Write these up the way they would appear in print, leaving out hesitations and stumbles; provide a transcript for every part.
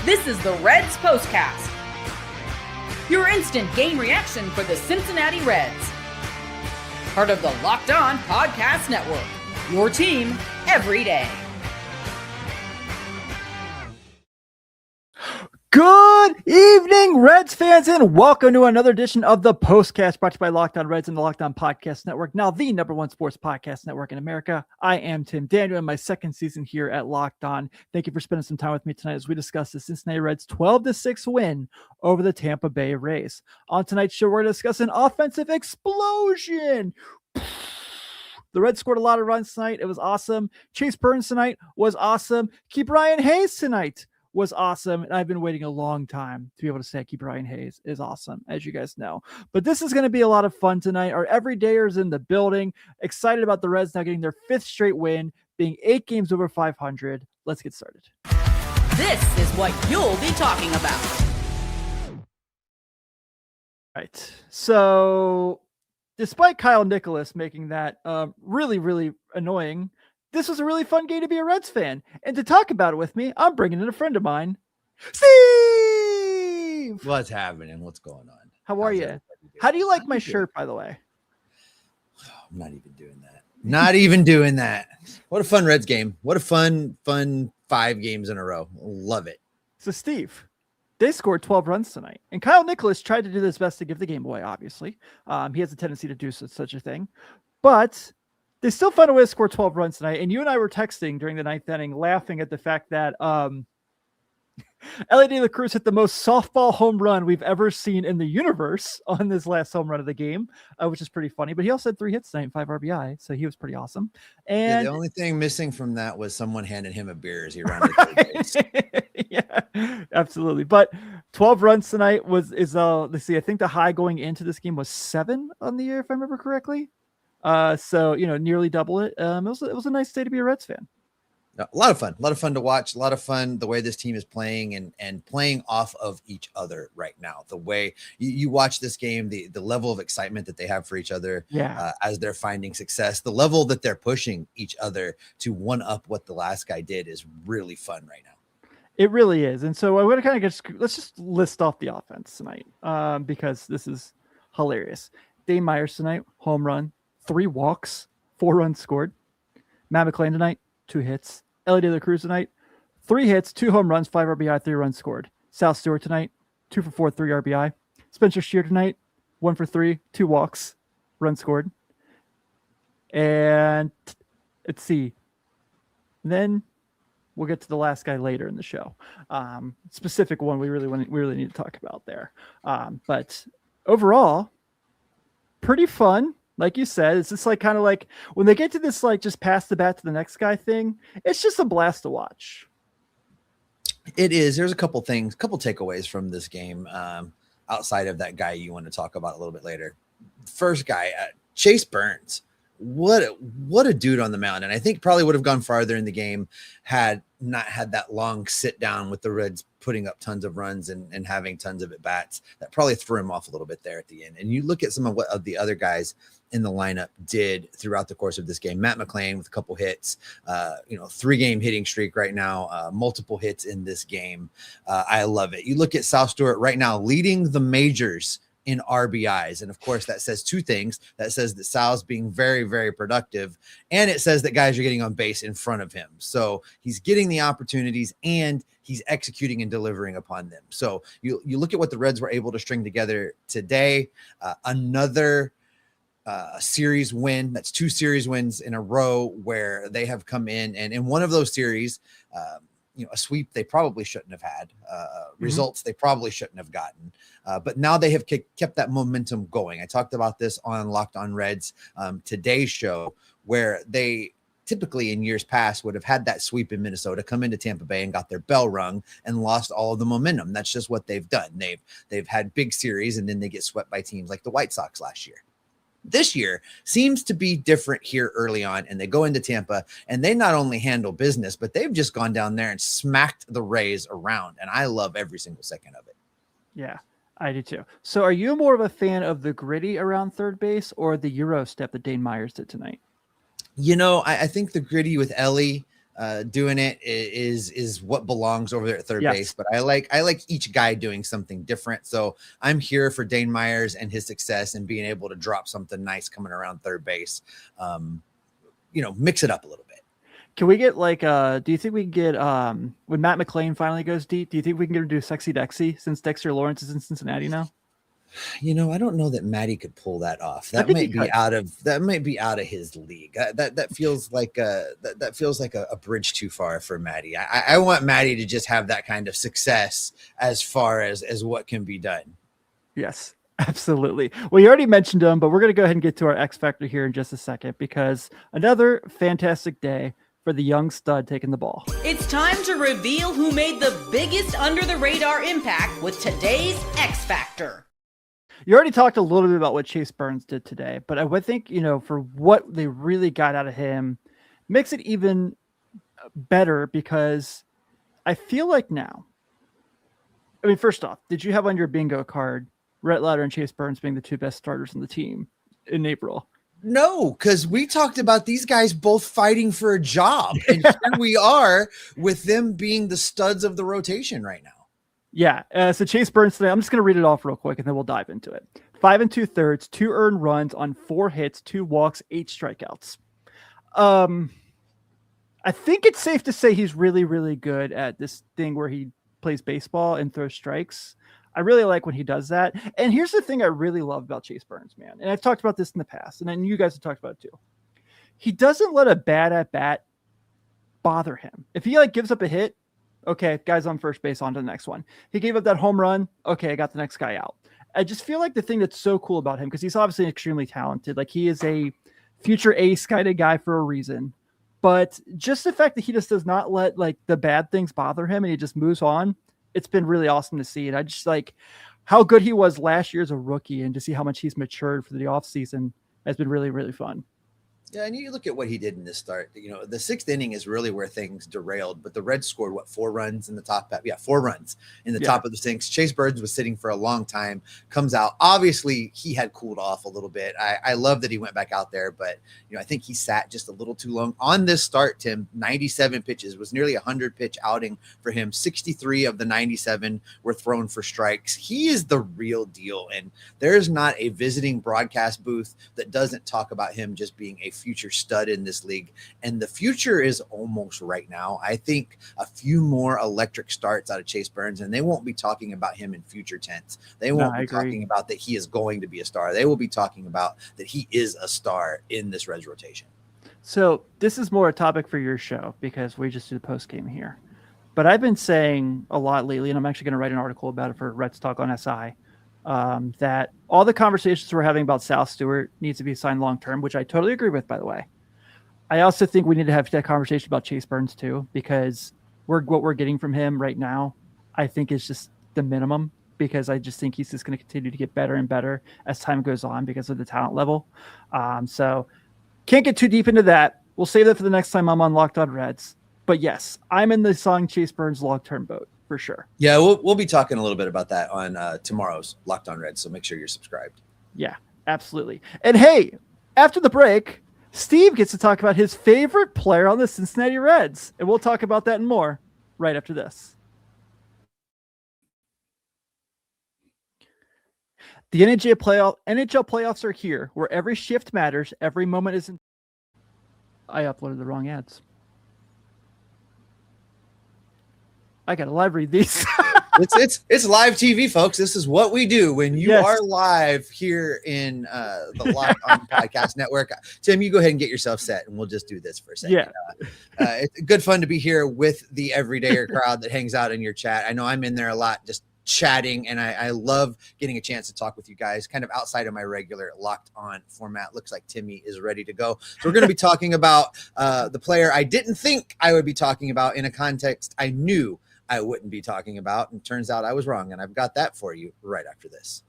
This is the Reds POSTCAST, your instant game reaction for the Cincinnati Reds. Part of the Locked On Podcast Network, your team every day. Good evening, Reds fans, and welcome to another edition of the POSTCAST, brought to you by Locked On Reds and the Locked On Podcast Network, now the #1 sports podcast network in America. I am Tim Daniel in my second season here at Locked On. Thank you for spending some time with me tonight as we discuss the Cincinnati Reds 12-6 win over the Tampa Bay Rays. On tonight's show, we're going to discuss an offensive explosion. The Reds scored a lot of runs tonight. It was awesome. Chase Burns tonight was awesome. Keep Ryan Hayes tonight was awesome. And I've been waiting a long time to be able to say Keep Ryan Hayes is awesome, as you guys know. But this is going to be a lot of fun tonight. Our everydayers in the building, excited about the Reds now getting their 5th straight win, being 8 games over 500. Let's get started. This is what you'll be talking about. Right. So despite Kyle Nicholas making that really, really annoying, this was a really fun game to be a Reds fan. And to talk about it with me, I'm bringing in a friend of mine, Steve! What's happening? What's going on? How are you? How do you like my shirt, by the way? I'm not even doing that. Not even doing that. What a fun Reds game. What a fun 5 games in a row. Love it. So, Steve, they scored 12 runs tonight. And Kyle Nicholas tried to do his best to give the game away, obviously. He has a tendency to do such a thing. But they still found a way to score 12 runs tonight. And you and I were texting during the 9th inning, laughing at the fact that Elly De La Cruz hit the most softball home run we've ever seen in the universe on this last home run of the game, which is pretty funny. But he also had 3 hits tonight and 5 RBI, so he was pretty awesome. And the only thing missing from that was someone handed him a beer as he ran to third base. Yeah, absolutely. But 12 runs tonight is let's see, I think the high going into this game was 7 on the year, if I remember correctly. So, nearly double it. It was a nice day to be a Reds fan. A lot of fun to watch. A lot of fun the way this team is playing and playing off of each other right now. The way you watch this game, the level of excitement that they have for each other, as they're finding success, the level that they're pushing each other to one up what the last guy did is really fun right now. It really is. And so I'm going to let's just list off the offense tonight, because this is hilarious. Dane Myers tonight, home run, 3 walks, 4 runs scored. Matt McLain tonight, 2 hits. Elly De La Cruz tonight, 3 hits, 2 home runs, 5 RBI, 3 runs scored. Sal Stewart tonight, 2 for 4, 3 RBI. Spencer Steer tonight, 1 for 3, 2 walks, run scored. And let's see. Then we'll get to the last guy later in the show. Specific one we really need to talk about there. But overall, pretty fun. Like you said, it's just kind of like when they get to this, just pass the bat to the next guy thing, it's just a blast to watch. It is. There's a couple takeaways from this game outside of that guy you want to talk about a little bit later. First guy, Chase Burns. What a dude on the mound. And I think probably would have gone farther in the game had not had that long sit down with the Reds putting up tons of runs and having tons of at-bats. That probably threw him off a little bit there at the end. And you look at some of what the other guys in the lineup did throughout the course of this game. Matt McLain with a couple hits, 3-game hitting streak right now, multiple hits in this game. I love it. You look at Sal Stewart right now leading the majors in RBIs. And of course that says 2 things. That says that Sal's being very, very productive. And it says that guys are getting on base in front of him. So he's getting the opportunities and he's executing and delivering upon them. So you look at what the Reds were able to string together today. Another series win. That's 2 series wins in a row where they have come in. And in one of those series, a sweep they probably shouldn't have had, results they probably shouldn't have gotten. But now they have kept that momentum going. I talked about this on Locked On Reds today's show, where they typically in years past would have had that sweep in Minnesota, come into Tampa Bay and got their bell rung and lost all of the momentum. That's just what they've done. They've had big series and then they get swept by teams like the White Sox last year. This year seems to be different here early on, and they go into Tampa and they not only handle business, but they've just gone down there and smacked the Rays around. And I love every single second of it. Yeah, I do too. So are you more of a fan of the gritty around third base or the Euro step that Dane Myers did tonight? You know, I think the gritty with Elly doing it is what belongs over there at third Yes. base. But I like each guy doing something different. So I'm here for Dane Myers and his success and being able to drop something nice coming around third base. Mix it up a little bit. Can we get do you think we can get when Matt McLain finally goes deep, do you think we can get him to do Sexy Dexy since Dexter Lawrence is in Cincinnati now? I don't know that Matty could pull that off. That might be out of his league. That feels like a bridge too far for Matty. I want Matty to just have that kind of success as far as what can be done. Yes, absolutely. Well, you already mentioned him, but we're going to go ahead and get to our X Factor here in just a second, because another fantastic day for the young stud taking the ball. It's time to reveal who made the biggest under-the-radar impact with today's X Factor. You already talked a little bit about what Chase Burns did today, but I would think, for what they really got out of him, makes it even better, because I feel like now, first off, did you have on your bingo card Rhett Lauder and Chase Burns being the two best starters on the team in April? No, because we talked about these guys both fighting for a job, and here we are with them being the studs of the rotation right now. Yeah. So Chase Burns today, I'm just going to read it off real quick and then we'll dive into it. 5 2/3, 2 earned runs on 4 hits, 2 walks, 8 strikeouts. I think it's safe to say he's really, really good at this thing where he plays baseball and throws strikes. I really like when he does that. And here's the thing I really love about Chase Burns, man. And I've talked about this in the past, and then you guys have talked about it too. He doesn't let a bad at bat bother him. If he gives up a hit, okay, guy's on first base, on to the next one. He gave up that home run. Okay, I got the next guy out. I just feel like the thing that's so cool about him, because he's obviously extremely talented. He is a future ace kind of guy for a reason. But just the fact that he just does not let the bad things bother him and he just moves on, it's been really awesome to see. And I just how good he was last year as a rookie, and to see how much he's matured for the offseason has been really, really fun. Yeah, and you look at what he did in this start. The 6th inning is really where things derailed, but the Reds scored 4 runs in the top. 4 runs in the top of the 6th. Chase Burns was sitting for a long time, comes out. Obviously, he had cooled off a little bit. I love that he went back out there, but I think he sat just a little too long on this start. Tim, 97 pitches was nearly 100 pitch outing for him. 63 of the 97 were thrown for strikes. He is the real deal, and there's not a visiting broadcast booth that doesn't talk about him just being a future stud in this league, and the future is almost right now. I think a few more electric starts out of Chase Burns, and they won't be talking about him in future tense. They won't be talking about that he is going to be a star. They will be talking about that he is a star in this Reds rotation. So this is more a topic for your show, because we just do the post game here. But I've been saying a lot lately, and I'm actually going to write an article about it for Reds Talk on SI, that all the conversations we're having about Sal Stewart needs to be signed long-term, which I totally agree with, by the way. I also think we need to have that conversation about Chase Burns too, because what we're getting from him right now, I think is just the minimum, because I just think he's just going to continue to get better and better as time goes on because of the talent level. So can't get too deep into that. We'll save that for the next time I'm on Locked On Reds. But yes, I'm in the song Chase Burns long-term boat for sure. Yeah, we'll be talking a little bit about that on tomorrow's Locked On Reds, so make sure you're subscribed. Yeah, absolutely. And hey, after the break, Steve gets to talk about his favorite player on the Cincinnati Reds, and we'll talk about that and more right after this. The NHL playoffs are here, where every shift matters, every moment is. I uploaded the wrong ads. I gotta live read these. It's live TV, folks. This is what we do when you are live here in the Locked On Podcast Network. Tim, you go ahead and get yourself set, and we'll just do this for a second. Yeah. It's good fun to be here with the everydayer crowd that hangs out in your chat. I know I'm in there a lot, just chatting, and I love getting a chance to talk with you guys kind of outside of my regular Locked On format. Looks like Timmy is ready to go. So we're going to be talking about the player I didn't think I would be talking about in a context I knew I wouldn't be talking about, and turns out I was wrong, and I've got that for you right after this.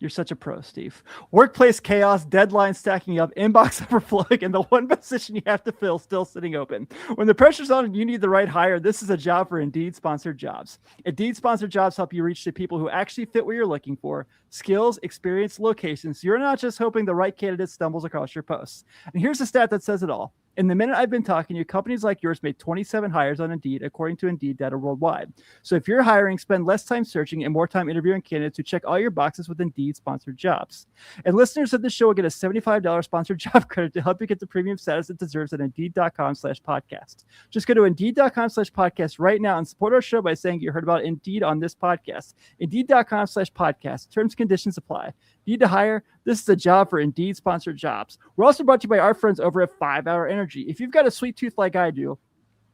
You're such a pro, Steve. Workplace chaos, deadline stacking up, inbox overflowing, and the one position you have to fill still sitting open. When the pressure's on and you need the right hire, this is a job for Indeed sponsored jobs. Indeed sponsored jobs help you reach the people who actually fit what you're looking for. Skills, experience, locations. You're not just hoping the right candidate stumbles across your posts. And here's a stat that says it all. In the minute I've been talking to you, companies like yours made 27 hires on Indeed, according to Indeed data worldwide. So if you're hiring, spend less time searching and more time interviewing candidates who check all your boxes with Indeed sponsored jobs. And listeners of this show will get a $75 sponsored job credit to help you get the premium status it deserves at Indeed.com/podcast. Just go to Indeed.com/podcast right now and support our show by saying you heard about Indeed on this podcast. Indeed.com/podcast. Terms and conditions apply. Need to hire? This is a job for Indeed sponsored jobs. We're also brought to you by our friends over at 5 Hour Energy. If you've got a sweet tooth like I do,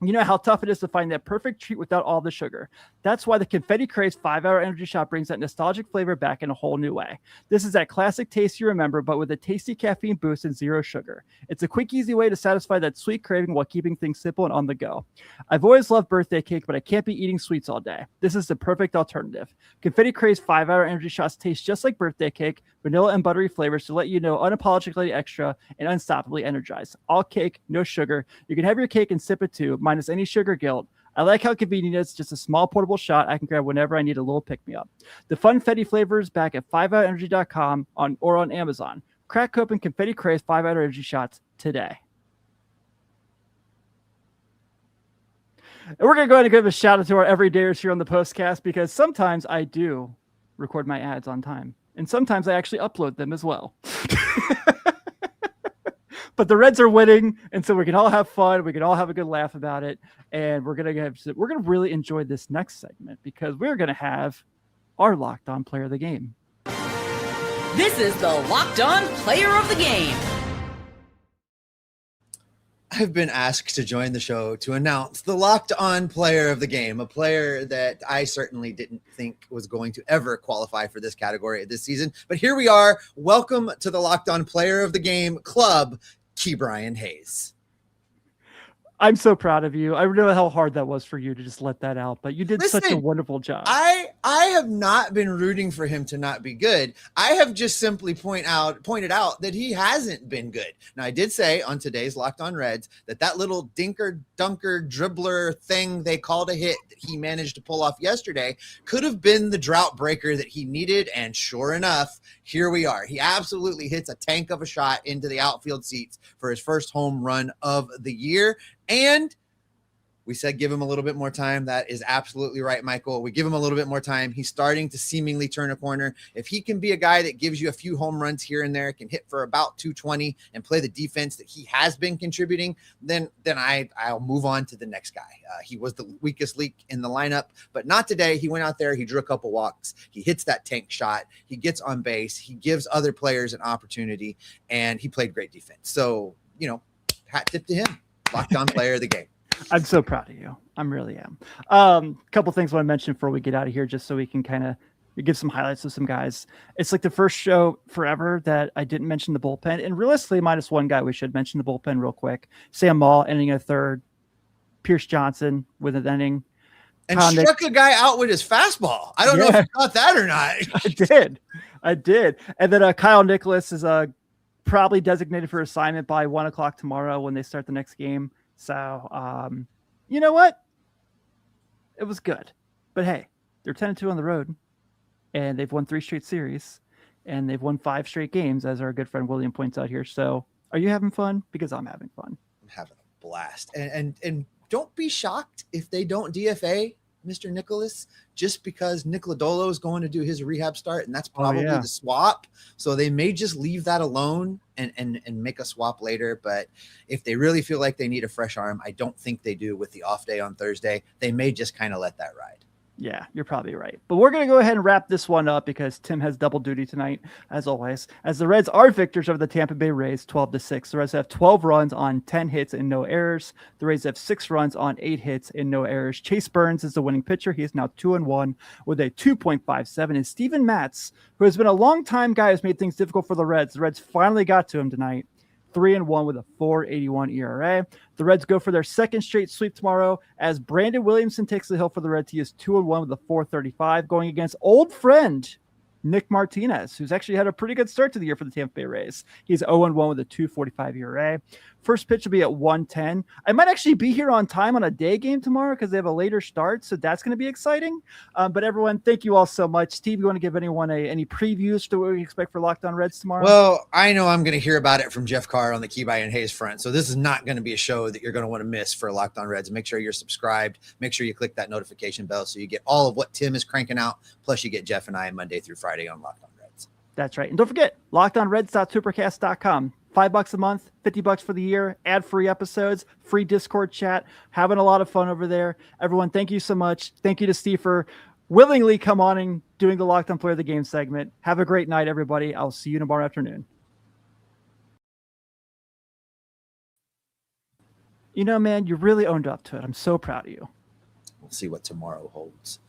you know how tough it is to find that perfect treat without all the sugar. That's why the Confetti Craze 5 Hour Energy Shot brings that nostalgic flavor back in a whole new way. This is that classic taste you remember, but with a tasty caffeine boost and zero sugar. It's a quick, easy way to satisfy that sweet craving while keeping things simple and on the go. I've always loved birthday cake, but I can't be eating sweets all day. This is the perfect alternative. Confetti Craze 5 Hour Energy Shots taste just like birthday cake, vanilla and buttery flavors to let you know unapologetically extra and unstoppably energized. All cake, no sugar. You can have your cake and sip it too, minus any sugar guilt. I like how convenient it is. Just a small portable shot I can grab whenever I need a little pick-me-up. The Funfetti flavors back at 5hourenergy.com or on Amazon. Crack open Confetti Craze 5 Hour Energy Shots today. And we're going to go ahead and give a shout out to our everydayers here on the Postcast, because sometimes I do record my ads on time. And sometimes I actually upload them as well. But the Reds are winning, and so we can all have fun. We can all have a good laugh about it, and we're gonna really enjoy this next segment, because we're gonna have our Locked On Player of the Game. This is the Locked On Player of the Game. I've been asked to join the show to announce the Locked On Player of the Game, a player that I certainly didn't think was going to ever qualify for this category this season. But here we are. Welcome to the Locked On Player of the Game Club, Key Brian Hayes. I'm so proud of you. I know how hard that was for you to just let that out, but you did such a wonderful job. I have not been rooting for him to not be good. I have just simply pointed out that he hasn't been good. Now, I did say on today's Locked On Reds that little dinker dunker dribbler thing they called a hit that he managed to pull off yesterday could have been the drought breaker that he needed, and sure enough, here we are. He absolutely hits a tank of a shot into the outfield seats for his first home run of the year. And we said give him a little bit more time. That is absolutely right, Michael. We give him a little bit more time. He's starting to seemingly turn a corner. If he can be a guy that gives you a few home runs here and there, can hit for about 220 and play the defense that he has been contributing, then I'll move on to the next guy. He was the weakest link in the lineup, but not today. He went out there, he drew a couple walks, he hits that tank shot, he gets on base, he gives other players an opportunity, and he played great defense. So, hat tip to him. Locked On Player of the Game. I'm so proud of you. I really am. A couple things I want to mention before we get out of here, just so we can kind of give some highlights of some guys. It's like the first show forever that I didn't mention the bullpen. And realistically, minus one guy, we should mention the bullpen real quick. Sam Maul ending a third. Pierce Johnson with an inning. And struck a guy out with his fastball. I don't know if you caught that or not. I did. And then Kyle Nicholas is probably designated for assignment by 1:00 tomorrow when they start the next game. So, you know what? It was good. But hey, they're 10-2 on the road, and they've won 3 straight series, and they've won 5 straight games, as our good friend William points out here. So, are you having fun? Because I'm having fun. I'm having a blast. And don't be shocked if they don't DFA Mr. Nicholas, just because Nick Lodolo is going to do his rehab start, and that's probably the swap. So they may just leave that alone and make a swap later. But if they really feel like they need a fresh arm, I don't think they do with the off day on Thursday. They may just kind of let that ride. Yeah, you're probably right. But we're going to go ahead and wrap this one up, because Tim has double duty tonight, as always, as the Reds are victors over the Tampa Bay Rays 12-6. The Reds have 12 runs on 10 hits and no errors. The Rays have 6 runs on 8 hits and no errors. Chase Burns is the winning pitcher. He is now 2-1 with a 2.57. And Steven Matz, who has been a long-time guy, has made things difficult for the Reds. The Reds finally got to him tonight. 3-1 with a 4.81 ERA. The Reds go for their second straight sweep tomorrow as Brandon Williamson takes the hill for the Reds. He is 2-1 with a 4.35, going against old friend Nick Martinez, who's actually had a pretty good start to the year for the Tampa Bay Rays. He's 0-1 with a 2.45 ERA. First pitch will be at 1:10. I might actually be here on time on a day game tomorrow because they have a later start, so that's going to be exciting. But everyone, thank you all so much. Steve, you want to give anyone any previews to what we expect for Locked On Reds tomorrow? Well, I know I'm going to hear about it from Jeff Carr on the Keyby and Hayes front, so this is not going to be a show that you're going to want to miss for Locked On Reds. Make sure you're subscribed. Make sure you click that notification bell so you get all of what Tim is cranking out, plus you get Jeff and I Monday through Friday on Locked On Reds. That's right. And don't forget, lockedonreds.supercast.com. $5 a month, $50 for the year, ad-free episodes, free Discord chat, having a lot of fun over there. Everyone, thank you so much. Thank you to Steve for willingly come on and doing the Locked On Player of the Game segment. Have a great night, everybody. I'll see you tomorrow afternoon. You know, man, you really owned up to it. I'm so proud of you. We'll see what tomorrow holds.